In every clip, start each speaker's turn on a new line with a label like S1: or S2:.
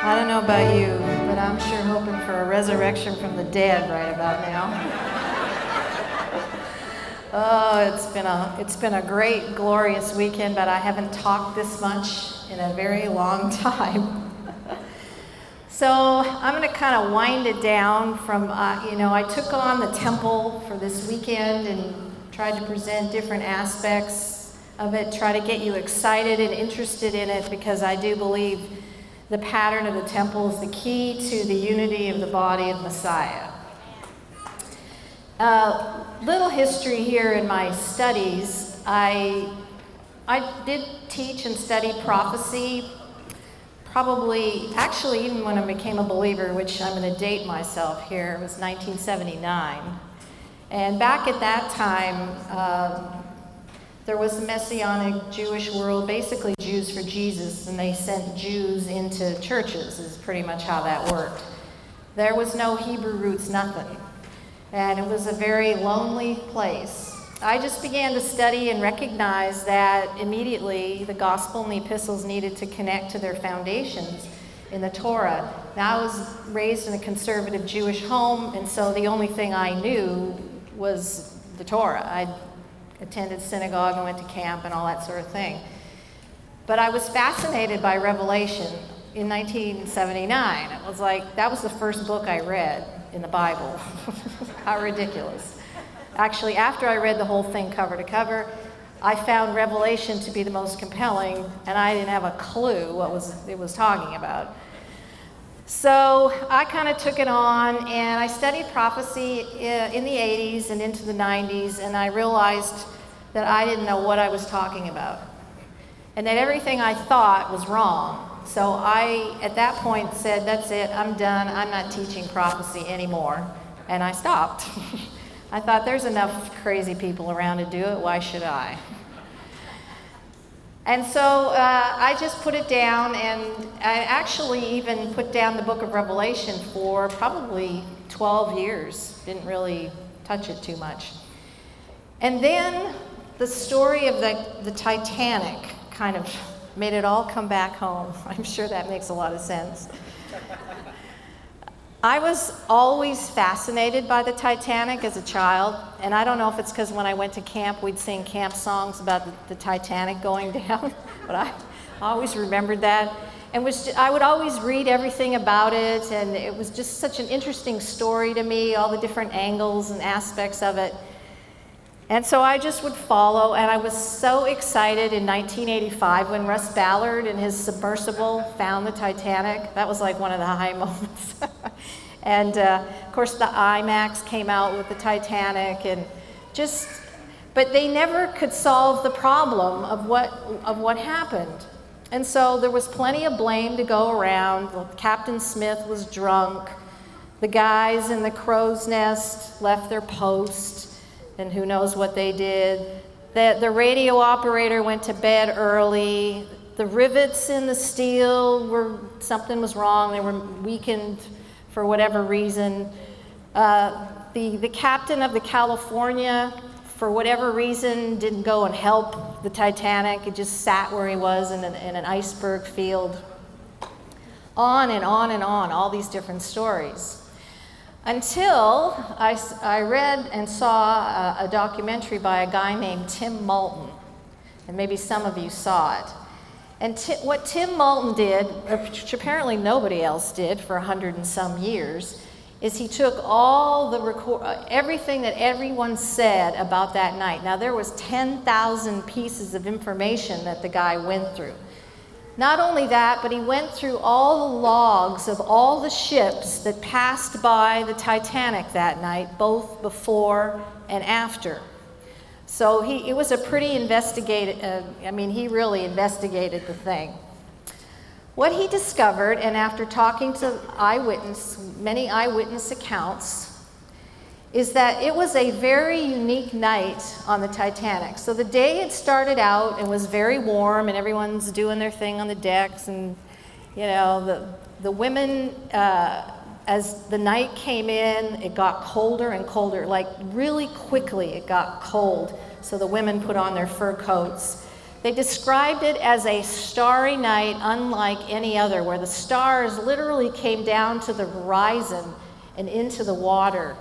S1: I don't know about you, but I'm sure hoping for a resurrection from the dead right about now. Oh, it's been a great, glorious weekend, but I haven't talked this much in a very long time. So I'm going to kind of wind it down from, I took on the temple for this weekend and tried to present different aspects of it, try to get you excited and interested in it, because I do believe the pattern of the temple is the key to the unity of the body of Messiah. Little history here in my studies. I did teach and study prophecy actually even when I became a believer, which I'm going to date myself here, it was 1979. And back at that time, there was the Messianic Jewish world, basically Jews for Jesus, and they sent Jews into churches, is pretty much how that worked. There was no Hebrew roots, nothing. And it was a very lonely place. I just began to study and recognize that immediately the gospel and the epistles needed to connect to their foundations in the Torah. Now I was raised in a conservative Jewish home, and so the only thing I knew was the Torah. I attended synagogue and went to camp and all that sort of thing. But I was fascinated by Revelation in 1979. It was like, that was the first book I read in the Bible. How ridiculous. Actually, after I read the whole thing cover to cover, I found Revelation to be the most compelling, and I didn't have a clue what it was talking about. So I kind of took it on, and I studied prophecy in the 80s and into the 90s, and I realized that I didn't know what I was talking about, and that everything I thought was wrong. So I, at that point, said, that's it, I'm done, I'm not teaching prophecy anymore, and I stopped. I thought, there's enough crazy people around to do it, why should I? And so I just put it down, and I actually even put down the book of Revelation for probably 12 years. Didn't really touch it too much. And then the story of the Titanic kind of made it all come back home. I'm sure that makes a lot of sense. I was always fascinated by the Titanic as a child, and I don't know if it's because when I went to camp, we'd sing camp songs about the Titanic going down, but I always remembered that. And I would always read everything about it, and it was just such an interesting story to me, all the different angles and aspects of it. And so I just would follow, and I was so excited in 1985 when Russ Ballard in his submersible found the Titanic. That was like one of the high moments. And of course the IMAX came out with the Titanic, and but they never could solve the problem of what happened. And so there was plenty of blame to go around. Captain Smith was drunk. The guys in the crow's nest left their post, and who knows what they did. The radio operator went to bed early. The rivets in the steel something was wrong. They were weakened for whatever reason. The captain of the California, for whatever reason, didn't go and help the Titanic. It just sat where he was in an iceberg field. On and on and on, all these different stories. Until I read and saw a documentary by a guy named Tim Moulton, and maybe some of you saw it. And what Tim Moulton did, which apparently nobody else did for 100 and some years, is he took all everything that everyone said about that night. Now there was 10,000 pieces of information that the guy went through. Not only that, but he went through all the logs of all the ships that passed by the Titanic that night, both before and after. So it was a pretty he really investigated the thing. What he discovered, and after talking to many eyewitness accounts, is that it was a very unique night on the Titanic. So the day it started out, it was very warm, and everyone's doing their thing on the decks, and the women, as the night came in, it got colder and colder. Like really quickly it got cold, so the women put on their fur coats. They described it as a starry night unlike any other, where the stars literally came down to the horizon and into the water.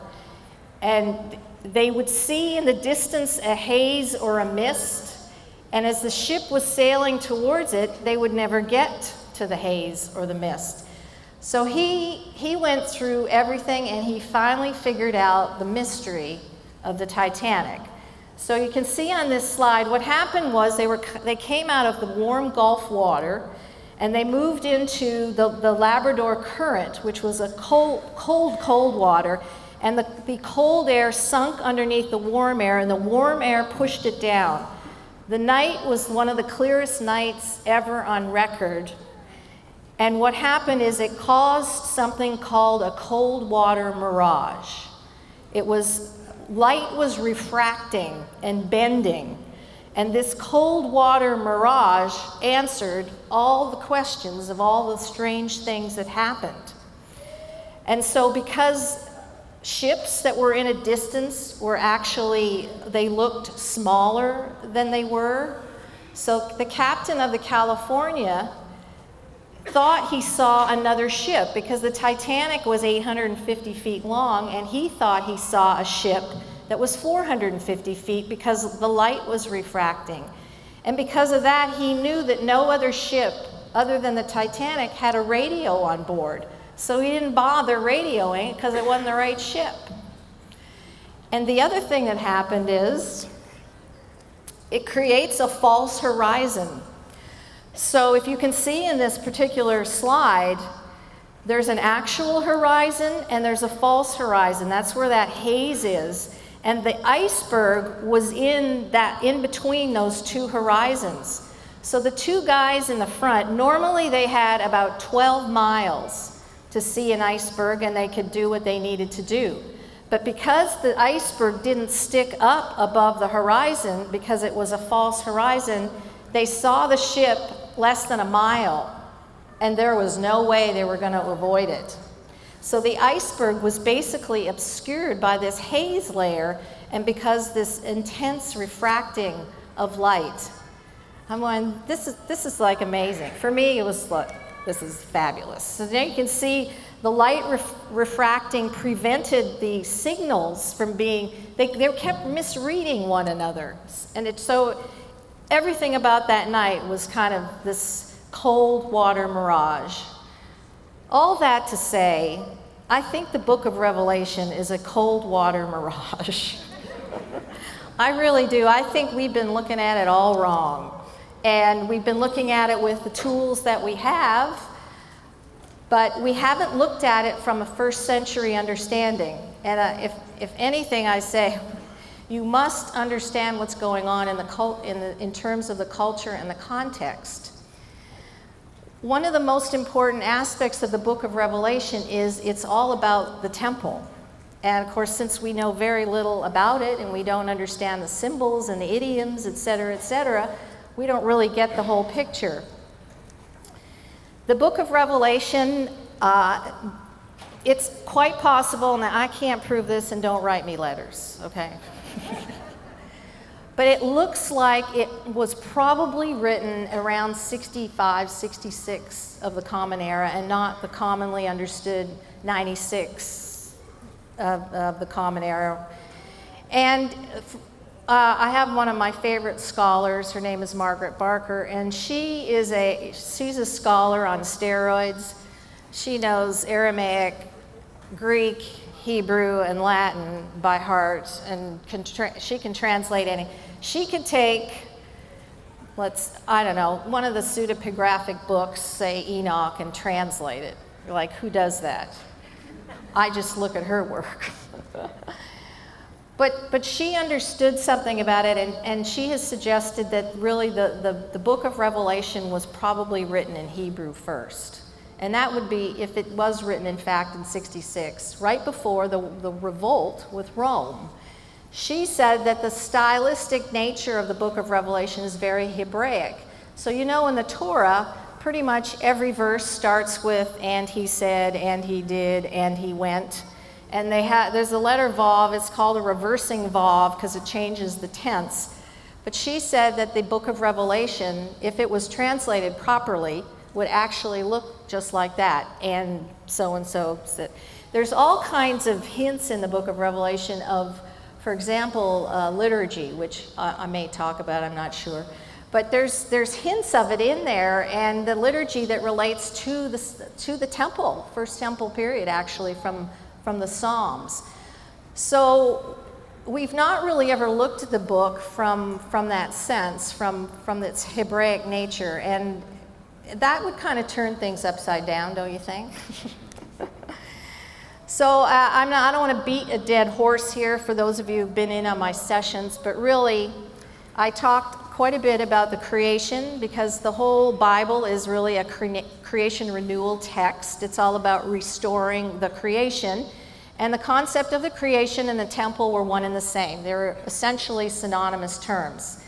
S1: And they would see in the distance a haze or a mist, and as the ship was sailing towards it, they would never get to the haze or the mist. So he went through everything, and he finally figured out the mystery of the Titanic. So you can see on this slide, what happened was they came out of the warm Gulf water, and they moved into the Labrador Current, which was a cold water, and the cold air sunk underneath the warm air, and the warm air pushed it down. The night was one of the clearest nights ever on record, and what happened is it caused something called a cold water mirage. Light was refracting and bending, and this cold water mirage answered all the questions of all the strange things that happened. And so because ships that were in a distance they looked smaller than they were, so the captain of the California thought he saw another ship, because the Titanic was 850 feet long, and he thought he saw a ship that was 450 feet because the light was refracting. And because of that, he knew that no other ship other than the Titanic had a radio on board. So he didn't bother radioing because it wasn't the right ship. And the other thing that happened is it creates a false horizon. So if you can see in this particular slide, there's an actual horizon and there's a false horizon. That's where that haze is. And the iceberg was in between those two horizons. So the two guys in the front, normally they had about 12 miles to see an iceberg, and they could do what they needed to do. But because the iceberg didn't stick up above the horizon, because it was a false horizon, they saw the ship less than a mile, and there was no way they were going to avoid it. So the iceberg was basically obscured by this haze layer, and because this intense refracting of light. I'm going, this is like amazing. For me, it was like, this is fabulous. So now you can see the light refracting prevented the signals from being, they kept misreading one another. And so everything about that night was kind of this cold water mirage. All that to say, I think the book of Revelation is a cold water mirage. I really do. I think we've been looking at it all wrong. And we've been looking at it with the tools that we have, but we haven't looked at it from a first century understanding. And if anything, I say, you must understand what's going on in terms of the culture and the context. One of the most important aspects of the book of Revelation is it's all about the temple. And of course, since we know very little about it and we don't understand the symbols and the idioms, et cetera, we don't really get the whole picture. The book of Revelation, it's quite possible, and I can't prove this, and don't write me letters, okay? But it looks like it was probably written around 65, 66 of the Common Era, and not the commonly understood 96 of the Common Era. And I have one of my favorite scholars. Her name is Margaret Barker, and she's a scholar on steroids. She knows Aramaic, Greek, Hebrew, and Latin by heart, and she can translate any. She could take, one of the pseudepigraphic books, say Enoch, and translate it. You're like, who does that? I just look at her work. But she understood something about it, and she has suggested that really the book of Revelation was probably written in Hebrew first. And that would be, if it was written, in fact, in 66, right before the revolt with Rome. She said that the stylistic nature of the book of Revelation is very Hebraic. So in the Torah, pretty much every verse starts with, and he said, and he did, and he went. And there's a letter vav, it's called a reversing vav because it changes the tense. But she said that the book of Revelation, if it was translated properly, would actually look just like that. And so said. There's all kinds of hints in the book of Revelation of, for example, liturgy, which I may talk about, I'm not sure. But there's hints of it in there, and the liturgy that relates to the temple, first temple period, actually, from the Psalms. So we've not really ever looked at the book from that sense, from its Hebraic nature, and that would kind of turn things upside down, don't you think? So I don't want to beat a dead horse here for those of you who've been in on my sessions, but really I talked quite a bit about the creation, because the whole Bible is really a creation renewal text. It's all about restoring the creation. And the concept of the creation and the temple were one and the same. They were essentially synonymous terms.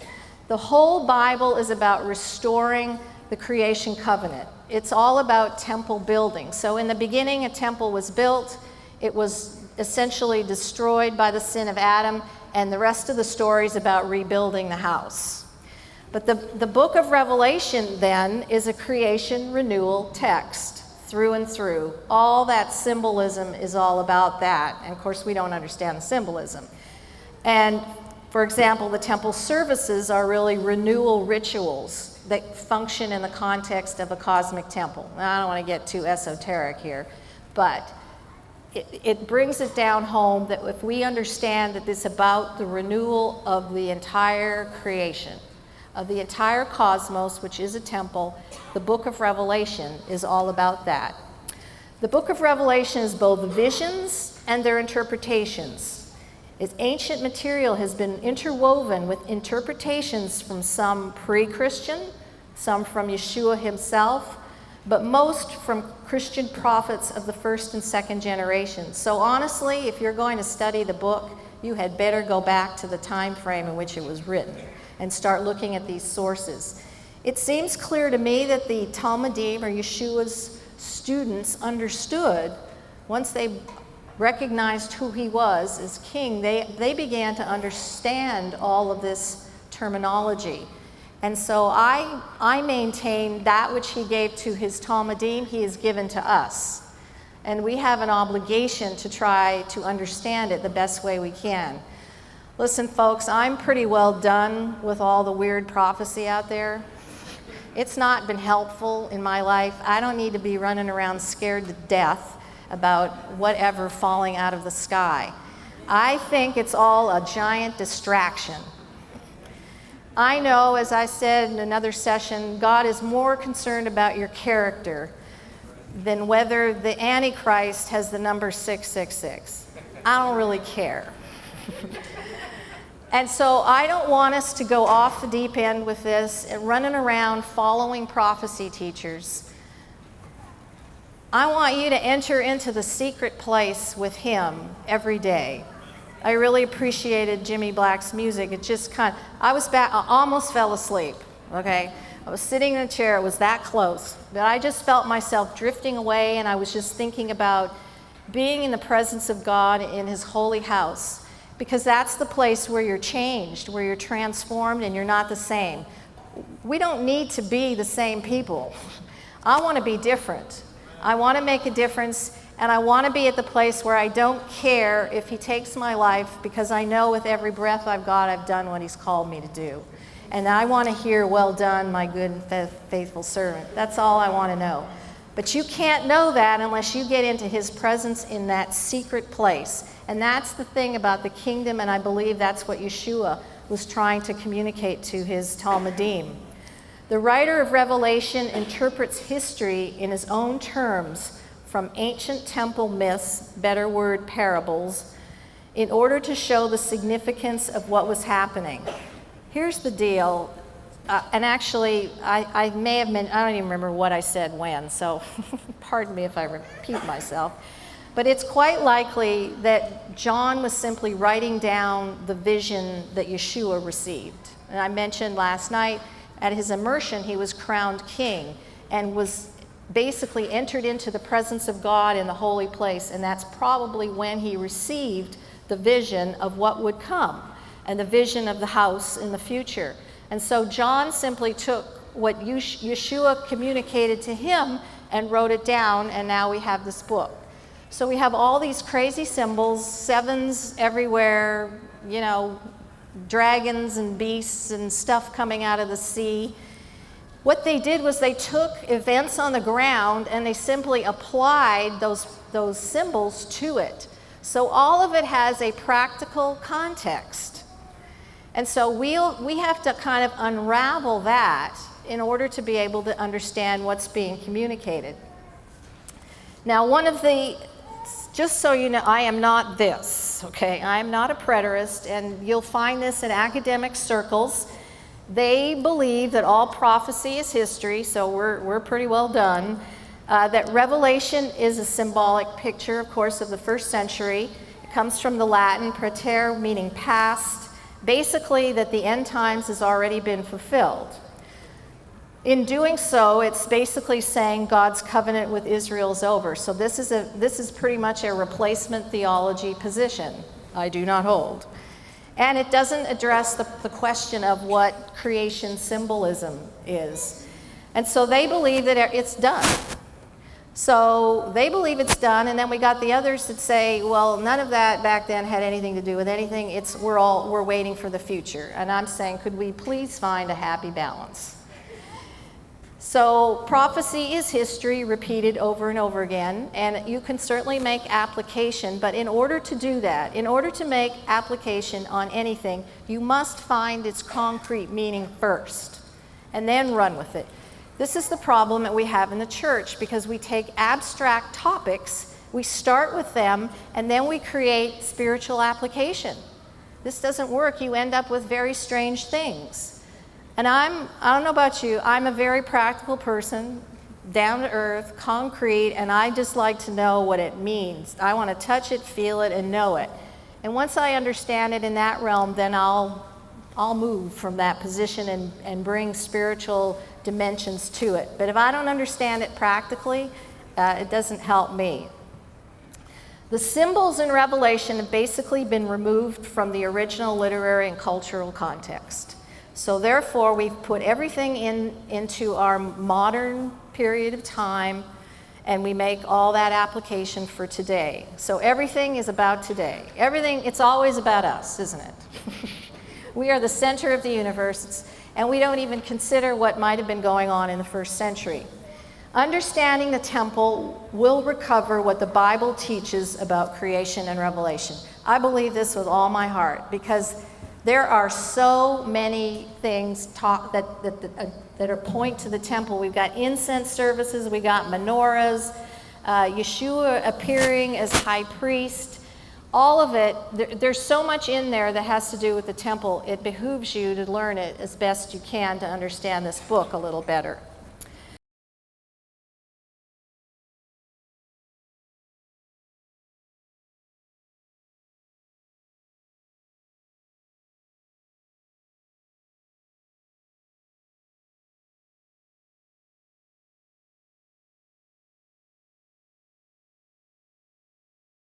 S1: The whole Bible is about restoring the creation covenant. It's all about temple building. So in the beginning, a temple was built. It was essentially destroyed by the sin of Adam, and the rest of the story is about rebuilding the house. But the book of Revelation, then, is a creation renewal text. Through and through. All that symbolism is all about that. And of course, we don't understand the symbolism. And for example, the temple services are really renewal rituals that function in the context of a cosmic temple. Now, I don't want to get too esoteric here, but it brings it down home that if we understand that it's about the renewal of the entire creation, of the entire cosmos, which is a temple, the book of Revelation is all about that. The book of Revelation is both visions and their interpretations. Its ancient material has been interwoven with interpretations from some pre-Christian, some from Yeshua himself, but most from Christian prophets of the first and second generations. So honestly, if you're going to study the book, you had better go back to the time frame in which it was written and start looking at these sources. It seems clear to me that the Talmudim, or Yeshua's students, understood, once they recognized who he was as king, they began to understand all of this terminology. And so I maintain that which he gave to his Talmudim, he has given to us. And we have an obligation to try to understand it the best way we can. Listen, folks, I'm pretty well done with all the weird prophecy out there. It's not been helpful in my life. I don't need to be running around scared to death about whatever falling out of the sky. I think it's all a giant distraction. I know, as I said in another session, God is more concerned about your character than whether the Antichrist has the number 666. I don't really care. And so I don't want us to go off the deep end with this and running around following prophecy teachers. I want you to enter into the secret place with him every day. I really appreciated Jimmy Black's music. It just I almost fell asleep, okay? I was sitting in a chair, it was that close, but I just felt myself drifting away, and I was just thinking about being in the presence of God in his holy house, because that's the place where you're changed, where you're transformed, and you're not the same. We don't need to be the same people. I want to be different. I want to make a difference, and I want to be at the place where I don't care if he takes my life, because I know with every breath I've got, I've done what he's called me to do. And I want to hear, well done, my good and faithful servant. That's all I want to know. But you can't know that unless you get into his presence in that secret place. And that's the thing about the kingdom, and I believe that's what Yeshua was trying to communicate to his Talmudim. The writer of Revelation interprets history in his own terms from ancient temple myths, better word parables, in order to show the significance of what was happening. Here's the deal, and actually, I may have I don't even remember what I said when, so pardon me if I repeat myself. But it's quite likely that John was simply writing down the vision that Yeshua received. And I mentioned last night, at his immersion, he was crowned king and was basically entered into the presence of God in the holy place, and that's probably when he received the vision of what would come. and the vision of the house in the future. And so John simply took what Yeshua communicated to him and wrote it down, and now we have this book. So we have all these crazy symbols, sevens everywhere, you know, dragons and beasts and stuff coming out of the sea. What they did was they took events on the ground and they simply applied those symbols to it. So all of it has a practical context. And so we have to kind of unravel that in order to be able to understand what's being communicated. Now, just so you know, I am not this, okay? I am not a preterist, and you'll find this in academic circles. They believe that all prophecy is history, so we're pretty well done. That Revelation is a symbolic picture, of course, of the first century. It comes from the Latin praeter, meaning past. Basically, that the end times has already been fulfilled. In doing so, it's basically saying God's covenant with Israel is over. So this is pretty much a replacement theology position I do not hold. And it doesn't address the question of what creation symbolism is. And so they believe that it's done. So they believe it's done, and then we got the others that say, well, none of that back then had anything to do with anything. We're waiting for the future. And I'm saying, could we please find a happy balance? So prophecy is history repeated over and over again, and you can certainly make application, but in order to do that, in order to make application on anything, you must find its concrete meaning first, and then run with it. This is the problem that we have in the church, because we take abstract topics, we start with them, and then we create spiritual application. This doesn't work. You end up with very strange things. And I don't know about you, I'm a very practical person, down to earth, concrete, and I just like to know what it means. I want to touch it, feel it, and know it. And once I understand it in that realm, then I'll move from that position and bring spiritual dimensions to it. But if I don't understand it practically, it doesn't help me. The symbols in Revelation have basically been removed from the original literary and cultural context. So therefore, we've put everything into our modern period of time, and we make all that application for today. So everything is about today. Everything, it's always about us, isn't it? We are the center of the universe, and we don't even consider what might have been going on in the first century. Understanding the temple will recover what the Bible teaches about creation and revelation. I believe this with all my heart, because there are so many things that are point to the temple. We've got incense services, we got menorahs, Yeshua appearing as high priest. All of it, there's so much in there that has to do with the temple. It behooves you to learn it as best you can to understand this book a little better.